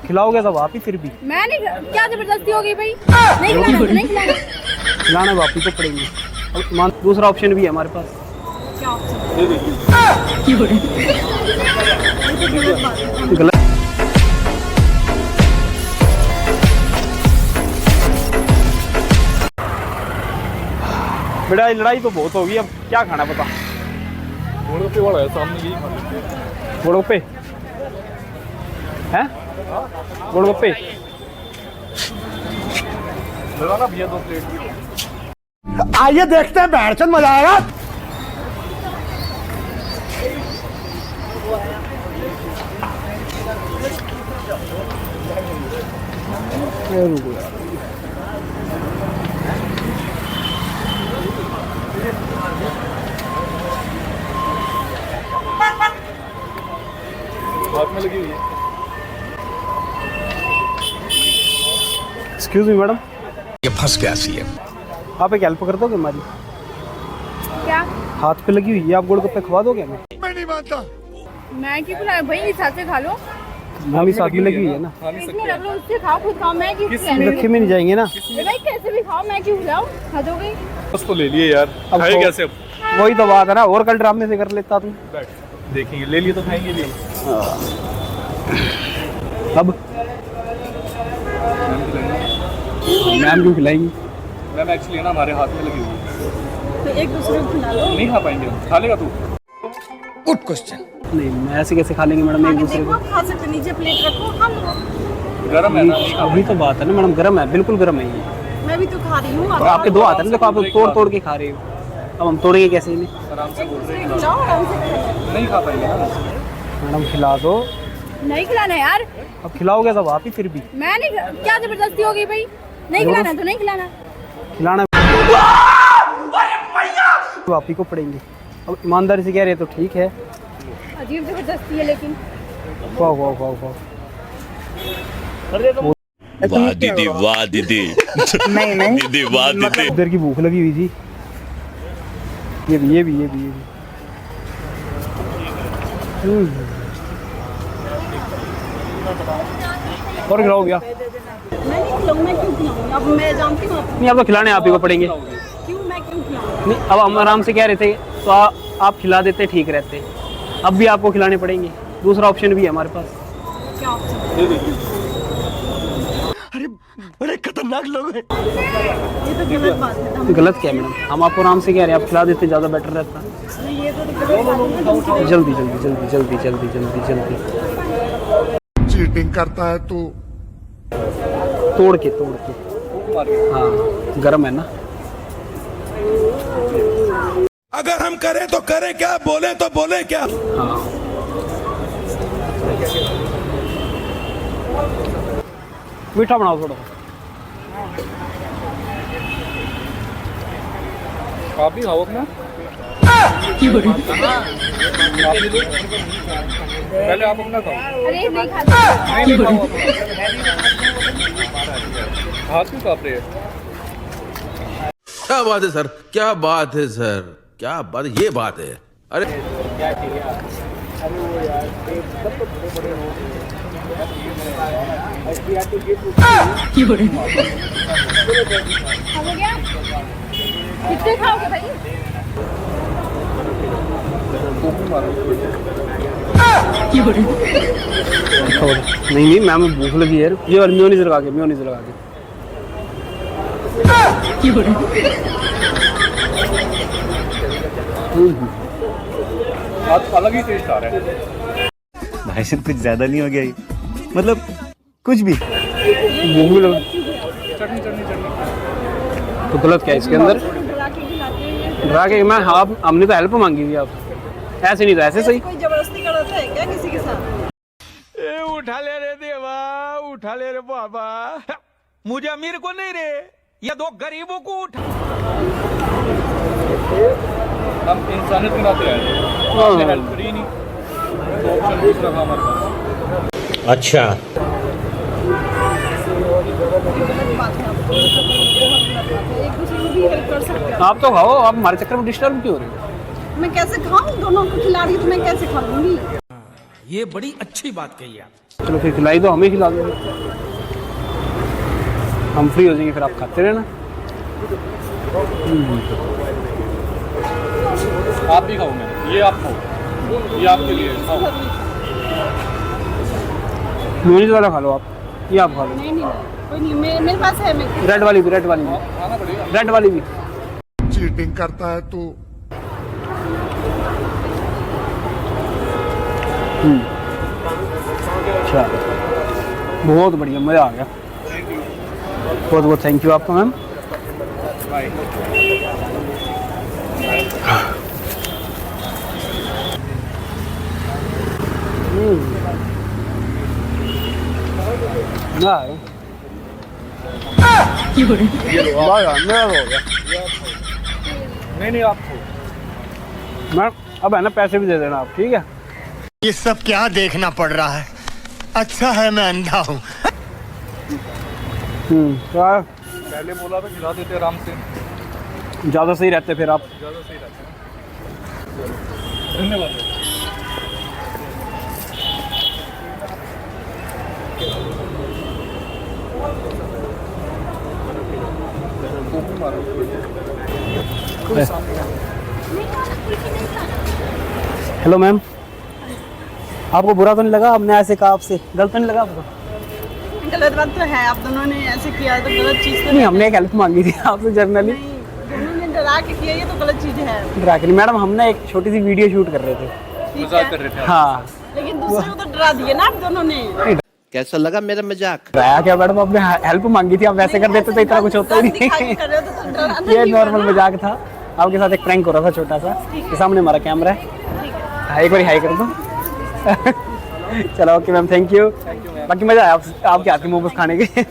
खिलाओगे तो आप ही फिर भी। मैं नहीं, क्या जबरदस्ती हो गई भाई? नहीं खिलाना तो नहीं खिलाना। खिलाना आप ही को पड़ेंगे। अब दूसरा ऑप्शन भी है हमारे पास। क्या ऑप्शन? गलत। बेटा लड़ाई तो बहुत होगी, अब क्या खाना पता। गोलगप्पे वाला है सामने, यही खाना। गोलगप्पे हैं? गोलगप्पे लगाना भैया 2 प्लेट। आइए देखते हैं, बैठचंद मजा आएगा। हाथ में लगी हुई है। एक्सक्यूज मी मैडम, ये फंस गया सी है। आप एक हेल्प कर दोगे हमारी? क्या? हाथ पे लगी हुई है, आप गोलगप्पे खवा दोगे हमें? मैं नहीं मानता। मैं क्यों खिलाऊं भाई? इस हाथ से खा लो। हमारी साथ में लगी हुई है ना, खा नहीं इसमें सकते। रख लो, उससे खाओ, खुद खाओ। मैं क्यों रखे में नहीं जाएंगे ना। भाई? कैसे भी खाओ, मैं क्यों खिलाऊं? हद हो गई। बस तो ले लिए यार, अब खाए तो- कैसे अब? वही तो बात है ना, और कल ड्रामे से कर लेता तुम। बैठ, देखेंगे, ले लिए तो खाएंगे भी। अब मैम क्यों खिलाएंगी? मैम एक्चुअली है ना, हमारे हाथ में लगी हुई है, तो एक दूसरे को खिला लो। नहीं खा पाएंगे हम। खा लेगा तू? Good question. नहीं, मैं ऐसे कैसे खा लेंगे मैडम एक दूसरे देखो, को? आप खा सकते, नीचे प्लेट रखो, खा लो। गरम है ना, नहीं खा वही तो बात है ना मैडम, गर्म है, बिल्कुल गर्म है ये। मैं भी तो खा रही हूँ। और आपके 2 हाथ है ना, देखो आप तोड़ तोड़ के खा रहे हो। अब हम तोड़ेंगे कैसे इन्हें? पाएंगे। आराम से बोल रहे हैं, खिलाओ, आराम से खिलाओ। नहीं खा पाएंगे ना। मैडम खिला दो। नहीं खिलाना यार। अब खिलाओगे तो आप ही फिर भी। मैं नहीं, क्या जबरदस्ती हो गई भाई? नहीं खिलाना तो नहीं खिलाना। खिलाना तो आप ही को पड़ेंगे। अब ईमानदारी से कह रहे तो ठीक है। अजीब जबरदस्ती है लेकिन। वाह वाह वाह वाह। वाह दीदी, वाह दीदी। नहीं नहीं दीदी, वाह दीदी। इधर की भूख लगी हुई थी। ये भी ये भी ये भी ये भी। और खिलाओ क्या? मैं नहीं खिलाऊं, मैं क्यों खिलाऊं? अब मैं जानती हूँ आप नहीं, अब तो खिलाने आप ही को पड़ेंगे। क्यों, मैं क्यों खिलाऊं? नहीं, अब हम आराम से कह रहे थे तो आप खिला देते, ठीक रहते। अब भी आपको खिलाने पड़ेंगे। दूसरा ऑप्शन भी है हमारे पास। क्या ऑप्शन? अरे बड़े खतरनाक लोग हैं। ये तो गलत बात है। गलत क्या है मैडम? हम आपको आराम से कह रहे हैं, आप खिला देते ज़्यादा बेटर रहता। नहीं, ये तो गलत बात है। जल्दी जल्दी जल्दी जल्दी जल्दी जल्दी जल्दी। चीटिंग करता है तू। तोड़ के हाँ, गरम है ना। अगर हम करें तो करें क्या, बोले तो बोले क्या? हाँ, मीठा बनाओ थोड़ा। आप भी खाओ अपना। पहले आप अपना खाओ। अरे नहीं खाता। नहीं खाओ अपना। हाथ क्यों कांप रहे हैं? क्या बात है सर, क्या बात है सर, क्या बात है, ये बात है। अरे हो गया? कितने खाओगे भाई? नहीं नहीं मैम, भूख लगी है। ये वाली मेयोनीज लगा के, मेयोनीज लगा के। आज अलग ही टेस्ट आ रहा है। भाई साहब कुछ ज्यादा नहीं हो गया ये? मतलब कुछ भी। भूख भी लगी। चटनी चटनी चटनी। तो गलत क्या है इसके अंदर? डरा के खिलाते हैं। डरा के मैं, हाँ हमने तो हेल्प मांगी थी आप, ऐसे नहीं तो ऐसे सही। कोई जबरदस्ती करता है क्या किसी के साथ? उठा ले रे देवा, उठा ले रे बाबा। मुझे अमीर को नहीं रे, या 2 गरीबों को उठा। हम इंसानियत के नाते आए हैं, आपने हेल्प करी नहीं तो ऑप्शन दूसरा था हमारे पास। अच्छा, गलत बात है। आपको बहुत गलत बात है। एक दूसरे को भी हेल्प कर सकते हैं। आप तो खाओ, आप हमारे चक्कर में डिस्टर्ब क्यों हो रहे हो? मैं कैसे खाऊं? दोनों को खिला रही तो मैं कैसे खा लूंगी? ये बड़ी अच्छी बात कही आप। चलो फिर खिलाई दो, हमें खिला दो, हम फ्री हो जाएंगे, फिर आप खाते रहना। आप भी खाओ, मैं ये आप खाओ, ये आपके लिए खाओ। म्यूनिस वाला खा लो आप, ये आप खा लो। नहीं नहीं कोई नहीं, मेरे पास है। मैं रेड वाली भी, रेड वाली भी, खाना पड़ेगा। रेड वाली भी। चीटिंग करता है तू। अच्छा, बहुत बढ़िया, मज़ा आ गया। बहुत बहुत थैंक यू आपका मैम। बाय। नहीं आप खाओ। मैम अब है ना, पैसे भी दे देना आप, ठीक है? ये सब क्या देखना पड़ रहा है? अच्छा है मैं अंधा हूँ। पहले बोला था खिला देते आराम से, ज़्यादा सही रहते फिर आप। ज़्यादा सही रहता है। धन्यवाद। हेलो मैम, आपको बुरा तो नहीं लगा? हमने ऐसे कहा आपसे, गलत तो नहीं लगा आपको? गलत बात तो है, आप दोनों ने ऐसे किया तो गलत चीज़ तो नहीं, हमने एक हेल्प मांगी थी आपसे जर्नली। नहीं, दोनों ने डरा के किया, ये तो गलत चीज़ है। डरा के नहीं मैडम, हम ना एक छोटी सी वीडियो शूट कर रहे थे। ठीक मजाक है, कर रहे थे आप। हाँ, लेकिन दूसरे को तो डरा दिए ना आप दोनों ने। कैसा लगा मेरा मजाक? डराया क्या मैडम, आपने हेल्प मांगी थी, आप वैसे कर देते तो इतना कुछ होता ही नहीं। कर रहे हो तो डराना ये ही नॉर्मल होगा ना। मजाक था, आपके साथ एक प्रैंक हो रहा था छोटा सा। ये सामने हमारा कैमरा है, हाँ, एक बार हाई कर दो। चलो ओके मैम, थैंक यू। बाकी मजा आया आपके हाथ के मोमोज खाने के।